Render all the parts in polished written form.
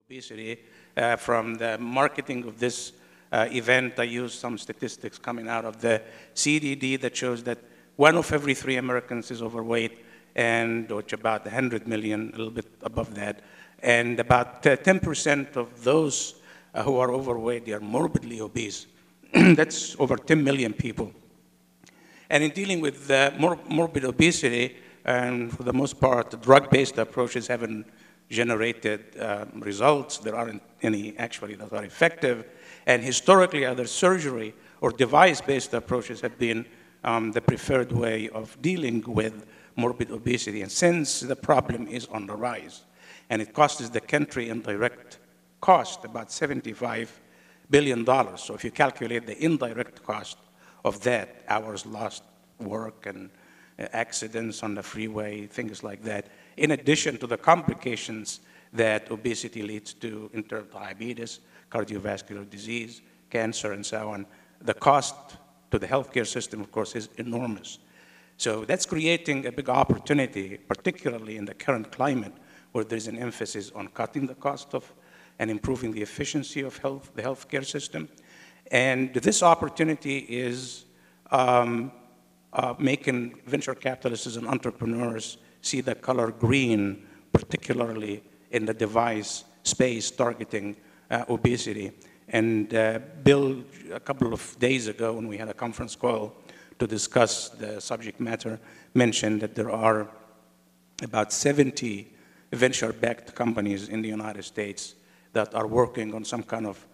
obesity. From the marketing of this event, I used some statistics coming out of the CDD that shows that 1 of every 3 Americans is overweight, and which about 100 million, a little bit above that. And about 10% of those who are overweight, they are morbidly obese. That's over 10 million people. And in dealing with morbid obesity, and for the most part, drug-based approaches haven't generated results. There aren't any actually that are effective. And historically, either surgery or device-based approaches have been the preferred way of dealing with morbid obesity. And since the problem is on the rise, and it costs the country in direct cost about $75 billion. So if you calculate the indirect cost of that, hours lost, work, and accidents on the freeway, things like that, in addition to the complications that obesity leads to in terms of diabetes, cardiovascular disease, cancer, and so on, the cost to the healthcare system, of course, is enormous. So that's creating a big opportunity, particularly in the current climate, where there's an emphasis on cutting the cost of and improving the efficiency of the healthcare system. And this opportunity is making venture capitalists and entrepreneurs see the color green, particularly in the device space targeting obesity. And Bill, a couple of days ago when we had a conference call to discuss the subject matter, mentioned that there are about 70 venture-backed companies in the United States that are working on some kind of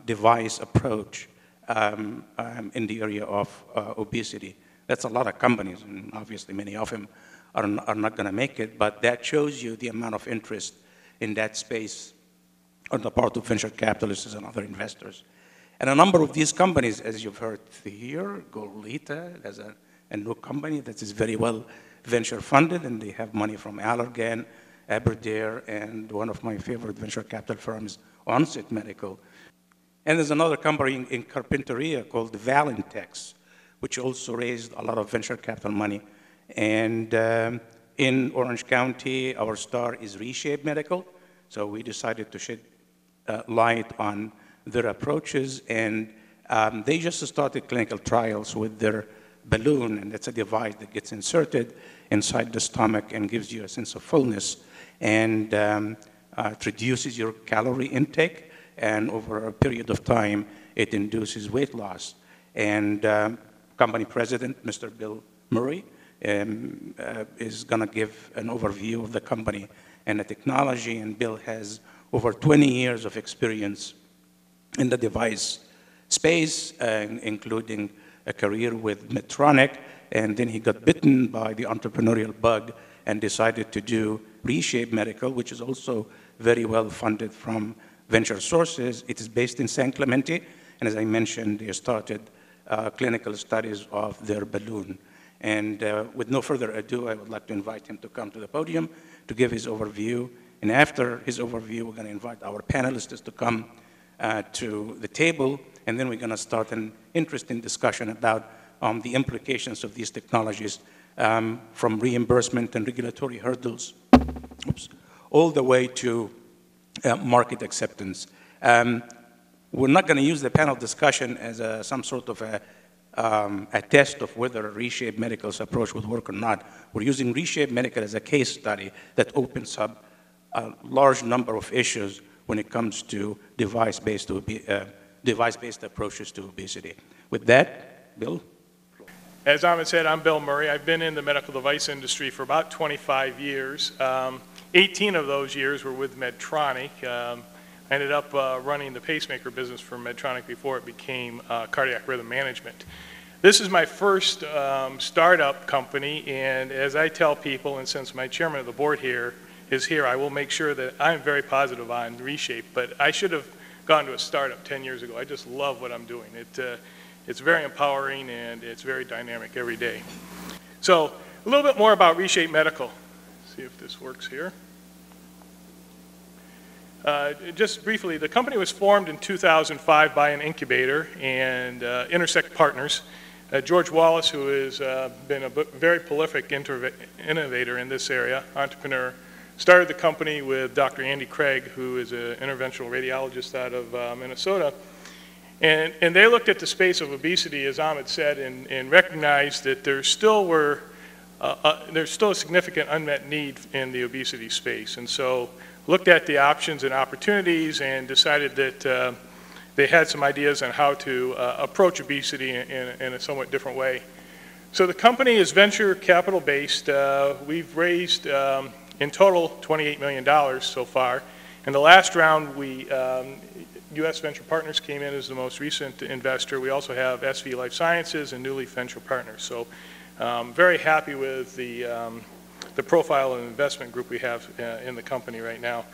device approach in the area of obesity. That's a lot of companies, and obviously many of them are not going to make it, but that shows you the amount of interest in that space on the part of venture capitalists and other investors. And a number of these companies, as you've heard here, Goleta has a new company that is very well venture funded, and they have money from Allergan, Aberdare, and one of my favorite venture capital firms, Onset Medical. And there's another company in Carpinteria called Valentex, which also raised a lot of venture capital money. And in Orange County, our star is Reshape Medical. So we decided to shed light on their approaches. And they just started clinical trials with their balloon, and that's a device that gets inserted inside the stomach and gives you a sense of fullness, and it reduces your calorie intake, and over a period of time, it induces weight loss. And company president, Mr. Bill Murray, is going to give an overview of the company and the technology, and Bill has over 20 years of experience in the device space, including a career with Medtronic, and then he got bitten by the entrepreneurial bug and decided to do Reshape Medical, which is also very well funded from venture sources. It is based in San Clemente, and as I mentioned, they started clinical studies of their balloon. And with no further ado, I would like to invite him to come to the podium to give his overview. And after his overview, we're going to invite our panelists to come to the table, and then we're going to start an interesting discussion about the implications of these technologies from reimbursement and regulatory hurdles, all the way to market acceptance. We're not going to use the panel discussion as some sort of a test of whether Reshape Medical's approach would work or not. We're using Reshape Medical as a case study that opens up a large number of issues when it comes to device-based approaches to obesity. With that, Bill? As Ahmed said, I'm Bill Murray. I've been in the medical device industry for about 25 years. 18 of those years were with Medtronic. I ended up running the pacemaker business for Medtronic before it became cardiac rhythm management. This is my first startup company, and as I tell people, and since my chairman of the board here is here, I will make sure that I'm very positive on Reshape, but I should have gone to a startup 10 years ago. I just love what I'm doing. It's very empowering, and it's very dynamic every day. So a little bit more about Reshape Medical. See if this works here. Just briefly, the company was formed in 2005 by an incubator and Intersect Partners. George Wallace, who has been a very prolific innovator in this area, entrepreneur, Started the company with Dr. Andy Craig, who is an interventional radiologist out of Minnesota. And they looked at the space of obesity, as Ahmed said, and recognized that there's still a significant unmet need in the obesity space. And so looked at the options and opportunities and decided that they had some ideas on how to approach obesity in a somewhat different way. So the company is venture capital based. We've raised in total $28 million so far. In the last round, U.S. Venture Partners came in as the most recent investor. We also have SV Life Sciences and New Leaf Venture Partners. So very happy with the profile of investment group we have in the company right now.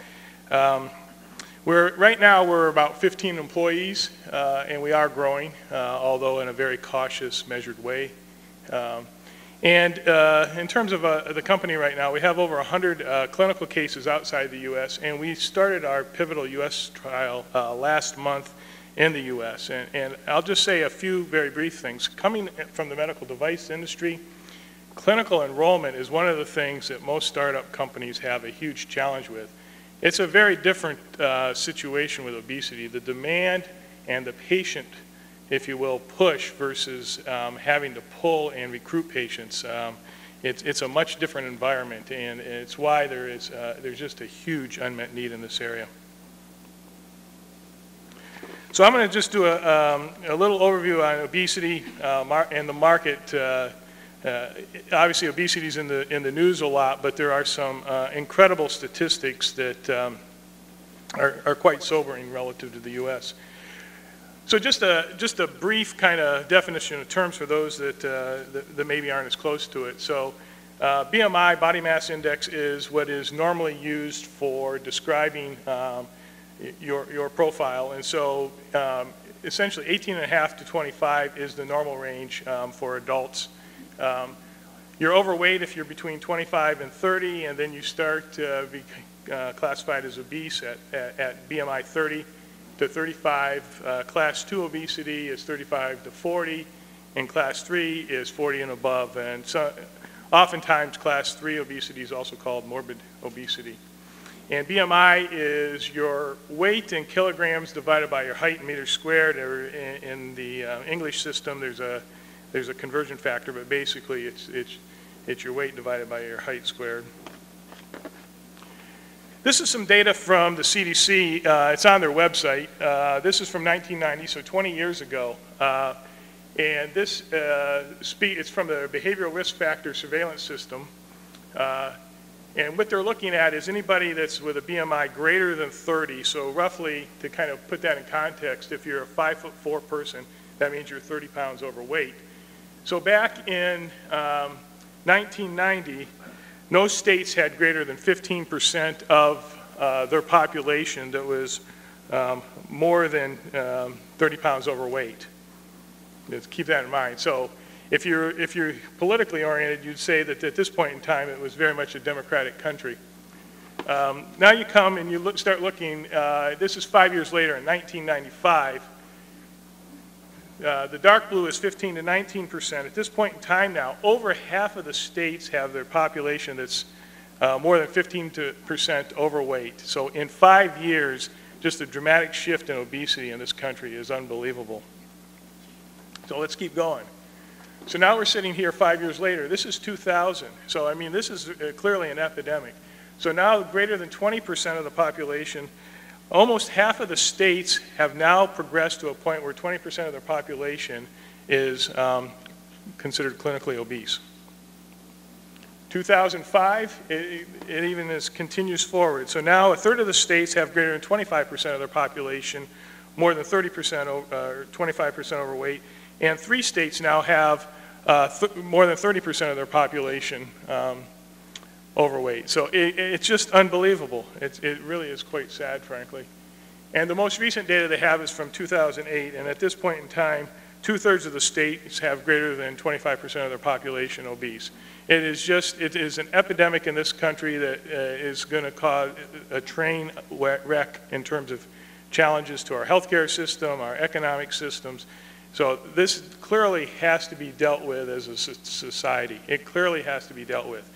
Right now we're about 15 employees, and we are growing, although in a very cautious, measured way. In terms of the company right now, we have over 100 clinical cases outside the U.S., and we started our pivotal U.S. trial last month in the U.S. And I'll just say a few very brief things. Coming from the medical device industry, clinical enrollment is one of the things that most startup companies have a huge challenge with. It's a very different situation with obesity. The demand and the patient, if you will, push versus having to pull and recruit patients. It's a much different environment, and it's why there's just a huge unmet need in this area. So I'm going to just do a little overview on obesity and the market. Obviously, obesity is in the news a lot, but there are some incredible statistics that are quite sobering relative to the U.S. So just a brief kind of definition of terms for those that maybe aren't as close to it. So BMI, body mass index, is what is normally used for describing your profile. And so essentially 18.5 to 25 is the normal range for adults. You're overweight if you're between 25 and 30, and then you start to be classified as obese at BMI 30 to 35. Class 2 obesity is 35 to 40, and Class 3 is 40 and above. And so, oftentimes, Class 3 obesity is also called morbid obesity. And BMI is your weight in kilograms divided by your height in meters squared. Or in the English system, there's a conversion factor, but basically it's your weight divided by your height squared. This is some data from the CDC. It's on their website. This is from 1990, so 20 years ago. And this it's from the Behavioral Risk Factor Surveillance System. And what they're looking at is anybody that's with a BMI greater than 30. So roughly, to kind of put that in context, if you're a 5'4" person, that means you're 30 pounds overweight. So back in 1990, no states had greater than 15% of their population that was more than 30 pounds overweight. Just keep that in mind. So if you're politically oriented, you'd say that at this point in time it was very much a democratic country. Now you come and you start looking, this is 5 years later in 1995. The dark blue is 15 to 19%. At this point in time now, over half of the states have their population that's more than 15% overweight. So in 5 years, just a dramatic shift in obesity in this country is unbelievable. So let's keep going. So now we're sitting here 5 years later. This is 2000. So I mean, this is clearly an epidemic. So now greater than 20% of the population, almost half of the states have now progressed to a point where 20% of their population is considered clinically obese. 2005, it even continues forward. So now a third of the states have greater than 25% of their population, more than 30% or 25% overweight, and 3 states now have more than 30% of their population overweight. So it's just unbelievable. It really is quite sad, frankly. And the most recent data they have is from 2008, and at this point in time, 2/3 of the states have greater than 25% of their population obese. It is an epidemic in this country that is going to cause a train wreck in terms of challenges to our healthcare system, our economic systems. So this clearly has to be dealt with as a society. It clearly has to be dealt with.